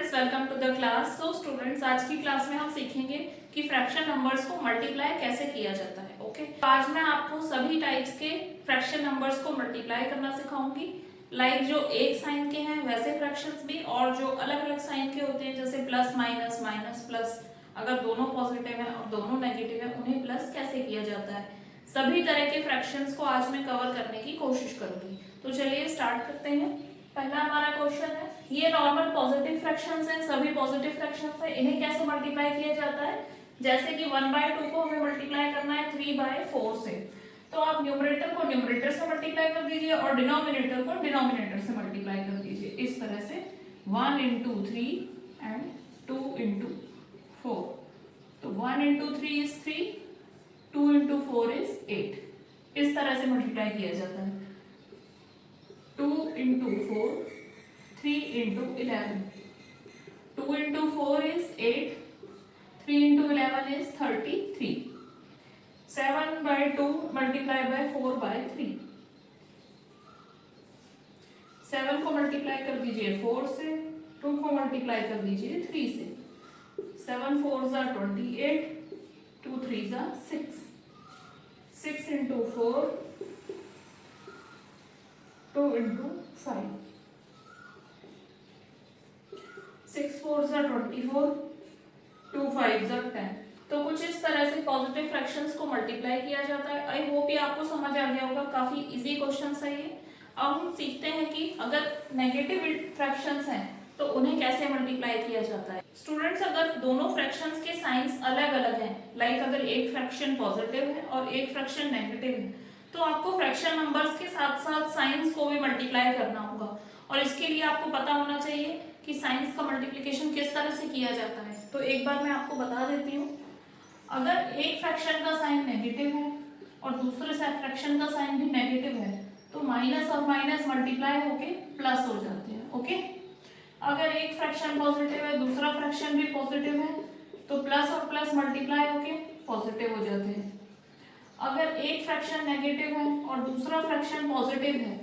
Students, welcome to the class. So students, आज की class में हम सीखेंगे कि फ्रैक्शन नंबर्स को मल्टीप्लाई कैसे किया जाता है। ओके, आज मैं आपको सभी टाइप्स के फ्रैक्शन नंबर्स को मल्टीप्लाई करना सिखाऊंगी। लाइक जो एक साइन के हैं वैसे फ्रैक्शंस भी, और जो अलग अलग साइन के होते हैं जैसे प्लस माइनस, माइनस प्लस, अगर दोनों पॉजिटिव है और दोनों नेगेटिव है उन्हें प्लस कैसे किया जाता है। सभी तरह के फ्रैक्शंस को आज मैं कवर करने की कोशिश करूंगी। तो चलिए स्टार्ट करते हैं। पहला हमारा क्वेश्चन है, ये नॉर्मल पॉजिटिव फ्रैक्शंस हैं, सभी पॉजिटिव फ्रैक्शंस हैं, इन्हें कैसे मल्टीप्लाई किया जाता है। जैसे कि 1/2 को हमें मल्टीप्लाई करना है 3/4 से, तो आप न्यूमरेटर को न्यूमरेटर से मल्टीप्लाई कर दीजिए और डिनोमिनेटर को डिनोमिनेटर से मल्टीप्लाई कर दीजिए। इस तरह से 1 into 3 एंड 2 into 4। तो 1 into 3 is 3, 2 into 4 is 8। इस तरह से मल्टीप्लाई किया जाता है। 2 into 4, 3 into 11, 2 into 4 is 8, 3 into 11 is 33, 7/2 multiply by 4/3, 7 को मल्टीप्लाई कर दीजिए 4 से, 2 को मल्टीप्लाई कर दीजिए 3 से, 7 4s are 28, 2 3s are 6, 6 into 4, 2 into 5, 6 4s are 24, 2 5s are 10। तो कुछ इस तरह से पॉजिटिव फ्रैक्शंस को मल्टीप्लाई किया जाता है। आई होप ये आपको समझ आ गया होगा, काफी इजी क्वेश्चन है ये। अब हम सीखते हैं कि अगर नेगेटिव फ्रैक्शंस हैं तो उन्हें कैसे मल्टीप्लाई किया जाता है। स्टूडेंट्स, अगर दोनों फ्रैक्शंस के साइंस अलग अलग हैं, लाइक अगर एक फ्रैक्शन पॉजिटिव है और एक फ्रैक्शन नेगेटिव है, तो आपको फ्रैक्शन नंबर्स के साथ साथ साइंस को भी मल्टीप्लाई करना होगा। और इसके लिए आपको पता होना चाहिए कि साइंस का मल्टीप्लिकेशन किस तरह से किया जाता है। तो एक बार मैं आपको बता देती हूँ। अगर एक फ्रैक्शन का साइन नेगेटिव है और दूसरे फ्रैक्शन का साइन भी नेगेटिव है, तो माइनस और माइनस मल्टीप्लाई होके प्लस हो जाते हैं। ओके, अगर एक फ्रैक्शन पॉजिटिव है, दूसरा फ्रैक्शन भी पॉजिटिव है, तो प्लस और प्लस मल्टीप्लाई होके पॉजिटिव हो जाते हैं। अगर एक फ्रैक्शन नेगेटिव है और दूसरा फ्रैक्शन पॉजिटिव है,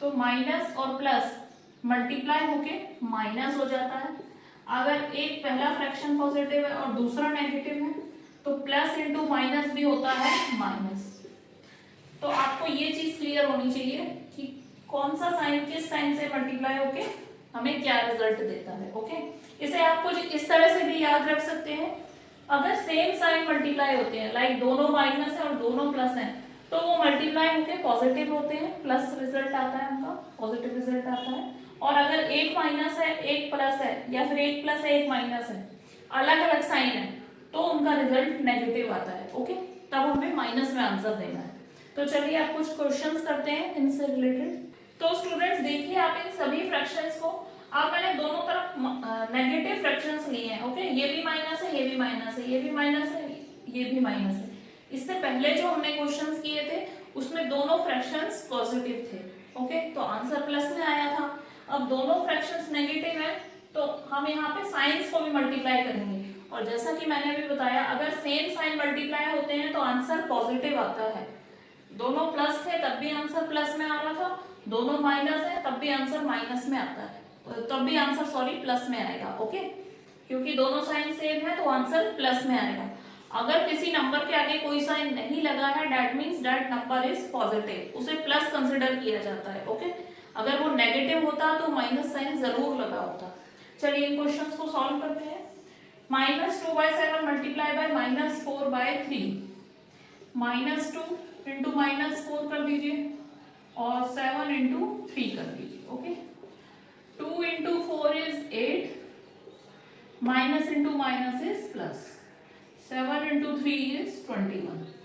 तो माइनस और प्लस मल्टीप्लाई होके माइनस हो जाता है। अगर एक पहला फ्रैक्शन पॉजिटिव है और दूसरा नेगेटिव है, तो प्लस इंटू माइनस भी होता है माइनस। तो आपको ये चीज क्लियर होनी चाहिए कि कौन सा साइन किस साइन से मल्टीप्लाई होके हमें क्या रिजल्ट देता है। ओके, इसे आप कुछ इस तरह से भी याद रख सकते हैं। अगर सेम साइन मल्टीप्लाई होते हैं, लाइक दोनों माइनस है और दोनों प्लस है, तो वो मल्टीप्लाई होके पॉजिटिव होते हैं, प्लस रिजल्ट आता है, उनका पॉजिटिव रिजल्ट आता है। और अगर एक माइनस है एक प्लस है, या फिर एक प्लस है एक माइनस है, अलग अलग साइन है, तो उनका रिजल्ट नेगेटिव आता है। ओके, तब हमें माइनस में आंसर देना है। तो चलिए आप कुछ क्वेश्चंस करते हैं इनसे रिलेटेड। तो स्टूडेंट्स देखिए, आप इन सभी फ्रैक्शंस को, आप मैंने दोनों तरफ नेगेटिव फ्रैक्शंस लिए हैं। ओके, ये भी माइनस है, ये भी माइनस है, ये भी माइनस है, ये भी माइनस है। इससे पहले जो हमने क्वेश्चंस किए थे उसमें दोनों फ्रैक्शंस पॉजिटिव थे। ओके, तो आंसर प्लस में आया था। अब दोनों फ्रैक्शंस नेगेटिव है, तो हम यहाँ पे साइंस को भी मल्टीप्लाई करेंगे। और जैसा कि मैंने अभी बताया, अगर सेम साइन मल्टीप्लाई होते हैं तो आंसर पॉजिटिव आता है। दोनों प्लस थे तब भी आंसर प्लस में आ रहा था, दोनों माइनस है तब भी आंसर माइनस में आता है, तब भी आंसर प्लस में आएगा। ओके, क्योंकि दोनों साइन सेम है तो आंसर प्लस में आएगा। अगर किसी नंबर के आगे कोई साइन नहीं लगा है, that means that number is positive, उसे प्लस कंसीडर किया जाता है। ओके, अगर वो नेगेटिव होता तो माइनस साइन जरूर लगा होता। चलिए इन क्वेश्चंस को सॉल्व करते हैं। -2/7 मल्टीप्लाई बाय -4/3, -2 इंटू -4 कर दीजिए और 7 इंटू 3 कर दीजिए। Okay, 2 into 4 is 8, minus into minus is plus, 7 into 3 is 21।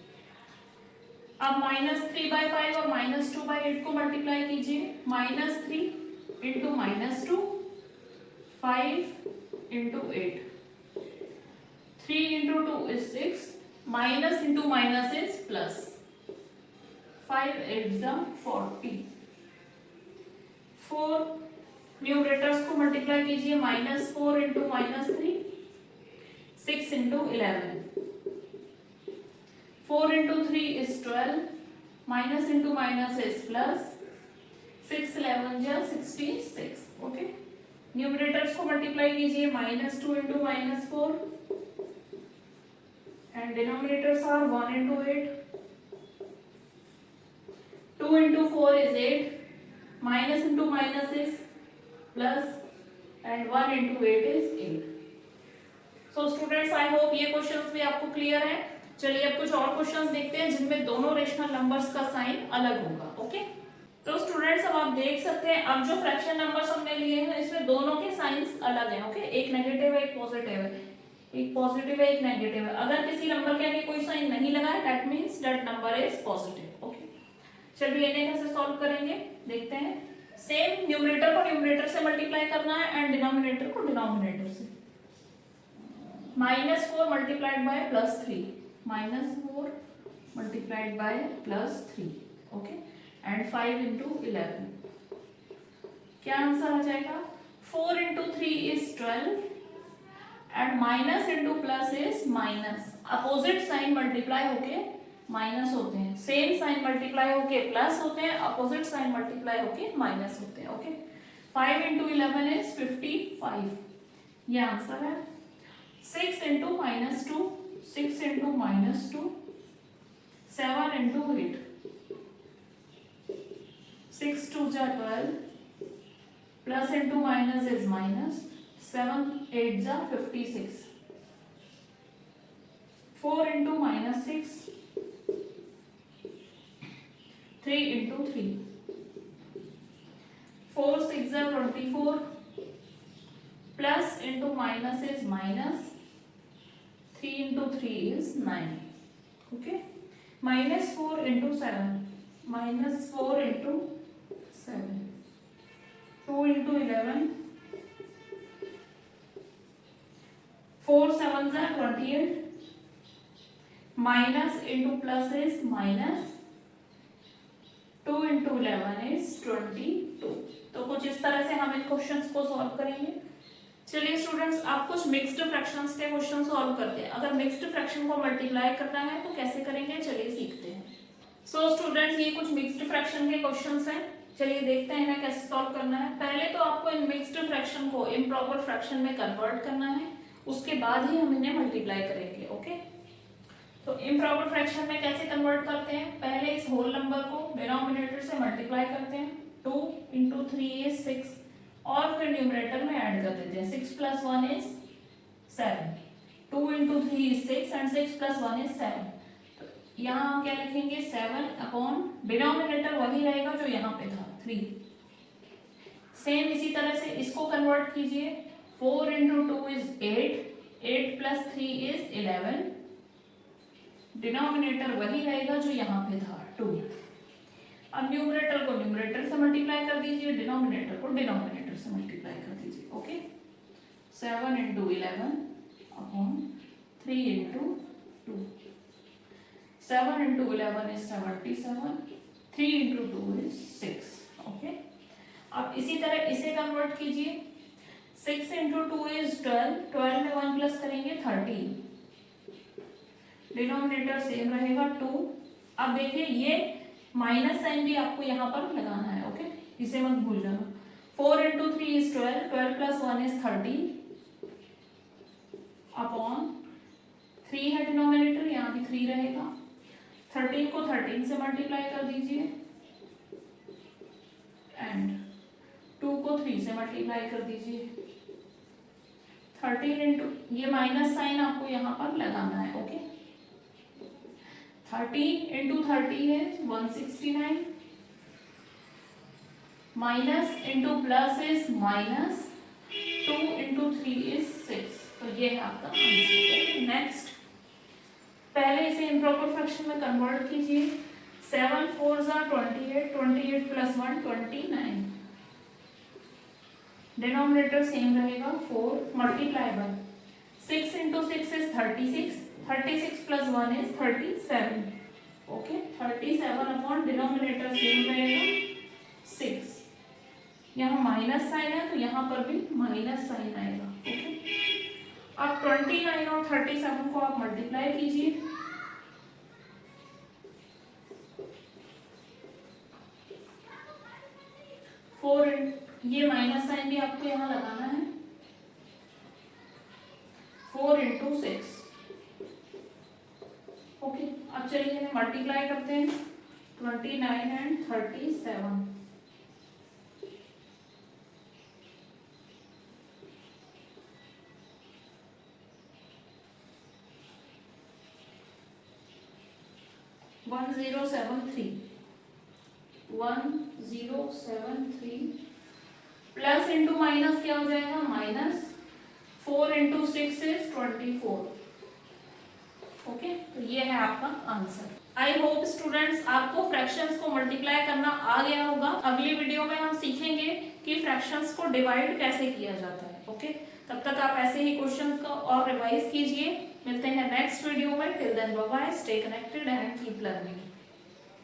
अब -3/5 और -2/8 को मल्टीप्लाई कीजिए। -3 into -2, 5 into 8, 3 into 2 is 6, minus into minus is plus, 5 8 40। 4 numerators को मल्टीप्लाई कीजिए। -4 into -3, 6 into 11, 4 into 3 is 12, minus into minus is plus, 6 11 जा 66। Okay, numerators इसको multiply कीजिए, -2 into -4 and denominators are 1 into 8, 2 into 4 is 8, minus into minus is plus and 1 into 8 is 8। So students I hope ये questions भी आपको clear है। चलिए अब कुछ और क्वेश्चंस देखते हैं जिनमें दोनों रेशनल नंबर्स का साइन अलग होगा। ओके, तो स्टूडेंट्स अब आप देख सकते हैं, अब जो फ्रैक्शन नंबर्स हमने लिए हैं इसमें दोनों के साइंस अलग हैं। ओके, एक नेगेटिव है एक पॉजिटिव है, एक पॉजिटिव है एक नेगेटिव है। अगर किसी नंबर के आगे कोई साइन नहीं लगा है that means that number is positive. Okay, चलिए इन्हें कैसे सॉल्व करेंगे देखते हैं। सेम न्यूमरेटर को न्यूमरेटर से मल्टीप्लाई करना है एंड डिनोमिनेटर को डिनोमिनेटर से। -4 multiplied by +3, -4 multiplied by +3, okay, and 5 into 11। क्या आंसर आ जाएगा? 4 into 3 is 12 and minus into plus is minus. Opposite sign multiply होके माइनस होते हैं, सेम साइन मल्टीप्लाई होके प्लस होते हैं, अपोजिट साइन मल्टीप्लाई होके माइनस होते हैं। ओके, 5 इंटू 11 इज 55, ये आंसर है। 6 इंटू -2, 6 इंटू -2, 7 इंटू 8, 6 2 जा 12, plus into minus is minus, 7 8 जा 56, 4 इंटू -6, 3 इंटू 3, 4 6 जा 24, plus into minus is minus, 3 into 3 is 9. Okay, -4 into 7, -4 into 7, 2 into 11, 4 7s are 28, minus into plus is minus, 2 into 11 is 22। तो कुछ इस तरह से हम इन क्वेश्चंस को सॉल्व करेंगे। चलिए स्टूडेंट्स, आप कुछ मिक्स्ड फ्रैक्शंस के क्वेश्चन सॉल्व करते हैं। अगर मिक्स्ड फ्रैक्शन को मल्टीप्लाई करना है तो कैसे करेंगे, चलिए सीखते हैं। सो स्टूडेंट्स, ये कुछ मिक्स्ड फ्रैक्शन के क्वेश्चंस हैं, चलिए देखते हैं इन्हें कैसे सॉल्व करना है। पहले तो आपको इन मिक्स्ड फ्रैक्शन को इम्प्रॉपर फ्रैक्शन में कन्वर्ट करना है, उसके बाद ही हम इन्हें मल्टीप्लाई करेंगे। ओके, तो इम्प्रॉपर फ्रैक्शन में कैसे कन्वर्ट करते हैं, पहले इस होल नंबर को डिनोमिनेटर से मल्टीप्लाई करते हैं। 2 into 3 is 6 और फिर न्यूमरेटर में ऐड कर देते हैं। 6 + 1 is 7, 2 into 3 is 6 and 6 + 1 is 7। तो यहाँ हम क्या लिखेंगे, 7 अपॉन डिनोमिनेटर वही रहेगा जो यहाँ पे था 3। सेम इसी तरह से इसको कन्वर्ट कीजिए। 4 into 2 is 8, 8 + 3 is 11, डिनोमिनेटर वही रहेगा जो यहाँ पे था 2। अब न्यूमरेटर को न्यूमरेटर से मल्टीप्लाई कर दीजिए, डिनोमिनेटर को डिनोमिनेटर से मल्टीप्लाई कर दीजिए। Okay, 7 into 11 upon 3 into 2, 7 into 11 is 77, 3 into 2 is 6। Okay, अब इसी तरह इसे कन्वर्ट कीजिए। 6 into 2 is 12, 12 में 1 प्लस करेंगे 13, डिनोमिनेटर सेम रहेगा 2। अब देखिए ये माइनस साइन भी आपको यहाँ पर लगाना है। ओके, इसे मत भूल जाना। 4 into 3 is 12, 12 + 1 is 13 अपॉन 3 है डिनोमिनेटर, यहाँ भी 3 रहेगा। 13 को 13 से मल्टीप्लाई कर दीजिए एंड 2 को 3 से मल्टीप्लाई कर दीजिए। 13 इंटू, ये माइनस साइन आपको यहाँ पर लगाना है। ओके, 13 into 30 है 169, minus into plus is minus, 2 into 3 is 6। तो ये है आपका आंसर। नेक्स्ट, पहले इसे इम्प्रॉपर फ्रैक्शन में कन्वर्ट कीजिए। 7 4s are 28, 28 + 1 29, डिनोमिनेटर सेम रहेगा 4 multiply by 6 into 6 is 36, 36 + 1 is 37। Okay, 37 upon denominator same रहेगा 6। यहाँ माइनस साइन है तो यहाँ पर भी माइनस साइन आएगा। ओके, अब 29 और 37 को आप मल्टीप्लाई कीजिए। 4, ये माइनस साइन भी आपको यहाँ लगाना है। 4 इंटू 6। ओके, अब चलिए इन्हें मल्टीप्लाई करते हैं। 29 and 37। One zero seven three plus into minus क्या हो जाएगा, माइनस 4 इंटू 6 इज 24। ओके, तो ये है आपका आंसर। आई होप स्टूडेंट्स आपको फ्रैक्शंस को मल्टीप्लाई करना आ गया होगा। अगली वीडियो में हम सीखेंगे कि फ्रैक्शंस को डिवाइड कैसे किया जाता है। ओके, तब तक आप ऐसे ही क्वेश्चंस को और रिवाइज कीजिए। मिलते हैं नेक्स्ट वीडियो में। Till then bye bye, stay connected and keep learning.